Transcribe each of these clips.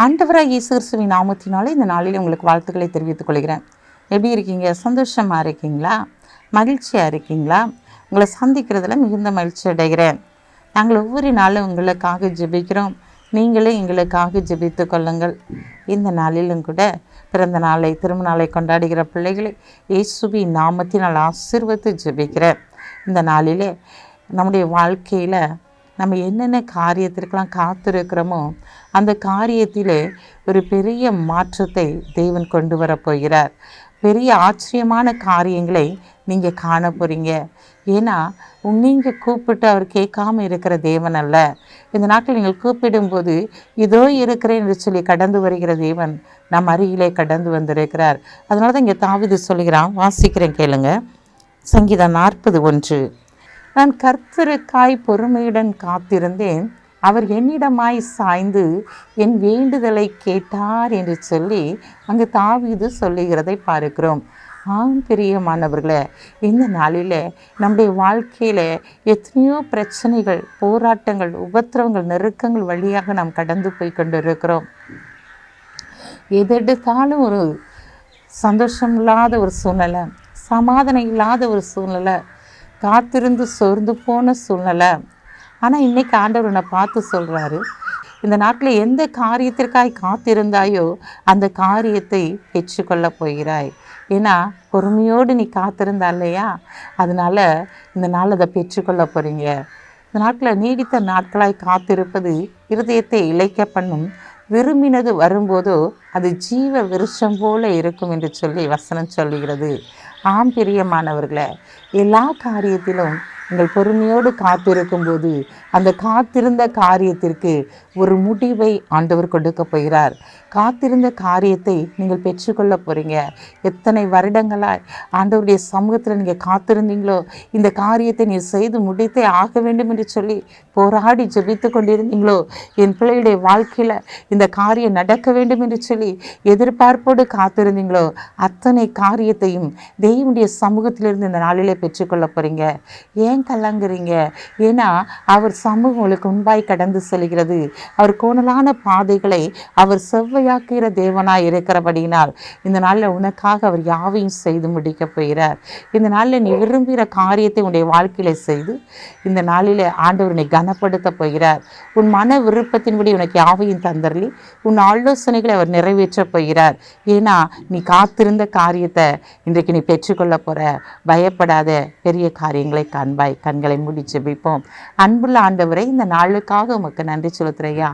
ஆண்டவராக இயேசு கிறிஸ்துவின் நாமத்தினாலே இந்த நாளில் உங்களுக்கு வாழ்த்துக்களை தெரிவித்துக் கொள்கிறேன். எப்படி இருக்கீங்க? சந்தோஷமாக இருக்கீங்களா? மகிழ்ச்சியாக இருக்கீங்களா? உங்களை சந்திக்கிறதுல மிகுந்த மகிழ்ச்சி அடைகிறேன். நாங்கள் ஒவ்வொரு நாளும் உங்களுக்காக ஜெபிக்கிறோம். நீங்களே எங்களுக்காக ஜெபித்து கொள்ளுங்கள். இந்த நாளிலும் கூட பிறந்த நாளை திருமண நாளை கொண்டாடுகிற பிள்ளைகளை இயேசுவின் நாமத்தினால் ஆசீர்வதித்து ஜெபிக்கிறேன். இந்த நாளிலே நம்முடைய வாழ்க்கையில் நம்ம என்னென்ன காரியத்திற்கெல்லாம் காத்திருக்கிறோமோ அந்த காரியத்திலே ஒரு பெரிய மாற்றத்தை தேவன் கொண்டு வரப்போகிறார். பெரிய ஆச்சரியமான காரியங்களை நீங்கள் காண போகிறீங்க. ஏன்னா நீங்கள் கூப்பிட்டு அவர் கேட்காம இருக்கிற தேவன் அல்ல. இந்த நாட்கள் நீங்கள் கூப்பிடும்போது இதோ இருக்கிறேன் என்று சொல்லி கடந்து வருகிற தேவன் நம் அருகிலே கடந்து வந்திருக்கிறார். அதனால தான் இங்கே தாவீது சொல்கிறான், வாசிக்கிறேன் கேளுங்க. சங்கீதம் 40:1. நான் கர்த்தருக்காய் பொறுமையுடன் காத்திருந்தேன், அவர் என்னிடமாய் சாய்ந்து என் வேண்டுதலை கேட்டார் என்று சொல்லி அங்கு தாவீது சொல்லுகிறதை பார்க்கிறோம். பிரியமானவர்களே, இந்த நாளில் நம்முடைய வாழ்க்கையில் எத்தனையோ பிரச்சனைகள், போராட்டங்கள், உபத்திரவங்கள், நெருக்கங்கள் வழியாக நாம் கடந்து போய் கொண்டு இருக்கிறோம். எதெடுத்தாலும் ஒரு சந்தோஷம் இல்லாத ஒரு சூழ்நிலை, சமாதானம் இல்லாத ஒரு சூழ்நிலை, காத்திருந்து சோர்ந்து போன சூழ்நிலை. ஆனால் இன்றைக்கி ஆண்டவர் என்னை பார்த்து சொல்கிறாரு, இந்த நாட்டில் எந்த காரியத்திற்காய் காத்திருந்தாயோ அந்த காரியத்தை பெற்றுக்கொள்ள போகிறாய். ஏன்னா பொறுமையோடு நீ காத்திருந்தா இல்லையா, அதனால் இந்த நாள் அதை பெற்றுக்கொள்ள போகிறீங்க. இந்த நாட்டில் நீடித்த நாட்களாய் காத்திருப்பது இருதயத்தை இளைக்க பண்ணும். விரும்பினது வரும்போதோ அது ஜீவ விருட்சம் போல இருக்கும் என்று சொல்லி வசனம் சொல்லுகிறது. பிரியமானவர்களே, எல்லா காரியத்திலும் நீங்கள் பொறுமையோடு காத்திருக்கும்போது அந்த காத்திருந்த காரியத்திற்கு ஒரு முடிவை ஆண்டவர் கொடுக்க போகிறார். காத்திருந்த காரியத்தை நீங்கள் பெற்றுக்கொள்ள போகிறீங்க. எத்தனை வருடங்களாய் ஆண்டவருடைய சமூகத்தில் நீங்கள் காத்திருந்தீங்களோ, இந்த காரியத்தை நீ செய்து முடித்தே ஆக வேண்டும் என்று சொல்லி போராடி ஜெபித்து கொண்டிருந்தீங்களோ, என் பிள்ளையுடைய வாழ்க்கையில் இந்த காரியம் நடக்க வேண்டும் என்று சொல்லி எதிர்பார்ப்போடு காத்திருந்தீங்களோ, அத்தனை காரியத்தையும் தெய்வனுடைய சமூகத்திலிருந்து இந்த நாளிலே பெற்றுக்கொள்ள போகிறீங்க. ஏன் கலங்குறீங்க? ஏன்னா அவர் சமூகம் உங்களுக்கு முன்பாய் கடந்து செல்கிறது. அவர் கோணலான பாதைகளை அவர் செவ்வையாக்குகிற தேவனாய் இருக்கிறபடியினால் இந்த நாளில் உனக்காக அவர் யாவையும் செய்து முடிக்க போகிறார். இந்த நாளில் நீ விரும்புகிற காரியத்தை உன்னுடைய வாழ்க்கையில செய்து இந்த நாளில் ஆண்டவர் உன்னை கனப்படுத்த போகிறார். உன் மன விருப்பத்தின்படி உனக்கு யாவையும் தந்தரலி உன் ஆலோசனைகளை அவர் நிறைவேற்ற போகிறார். ஏன்னா நீ காத்திருந்த காரியத்தை இன்றைக்கு நீ பெற்றுக்கொள்ள போற. பயப்படாத, பெரிய காரியங்களை காண்பாய். கண்களை மூடி ஜெபிப்போம். அன்புள்ள ஆண்டவரை, இந்த நாளுக்காக உமக்கு நன்றி செலுத்துறையா.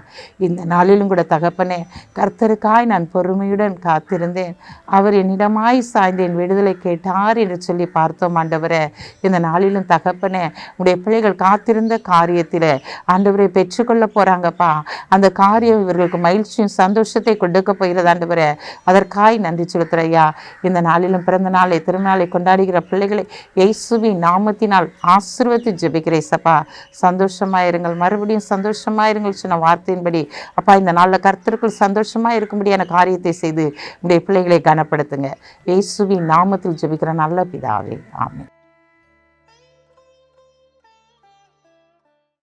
இந்த நாளிலும் கூட தகப்பனே, கர்த்தருக்காய் நான் பொறுமையுடன் காத்திருந்தேன், அவர் என்னிடமாய் சாய்ந்து என் விடுதலை கேட்டார் என்று சொல்லி பார்த்தோம். ஆண்டவரே, இந்த நாளிலும் தகப்பனே, உடைய பிள்ளைகள் காத்திருந்த காரியத்தில் ஆண்டவரை பெற்றுக்கொள்ள போகிறாங்கப்பா. அந்த காரியம் இவர்களுக்கு மகிழ்ச்சியும் சந்தோஷத்தை கொடுக்க போகிறது. ஆண்டவரே, அதற்காய் நன்றி செலுத்துறையா. இந்த நாளிலும் பிறந்த நாளை திருநாளை கொண்டாடுகிற பிள்ளைகளை இயேசுவின் நாமத்தினால் ஆசீர்வதித்து ஜெபிக்கிறேன். சப்பா, சந்தோஷமாயிருங்கள், மறுபடியும் சந்தோஷமாயிருங்கள் சொன்ன வார்த்தையின்படி அப்பா இந்த நாளில் கர்த்தருக்குள் சந்தோஷமாக இருக்கும்படியான காரியத்தை செய்து உடைய பிள்ளைகளை கனப்படுத்துங்க. இயேசுவின் நாமத்தில் ஜெபிக்கிற நல்ல பிதாவே, ஆமென்.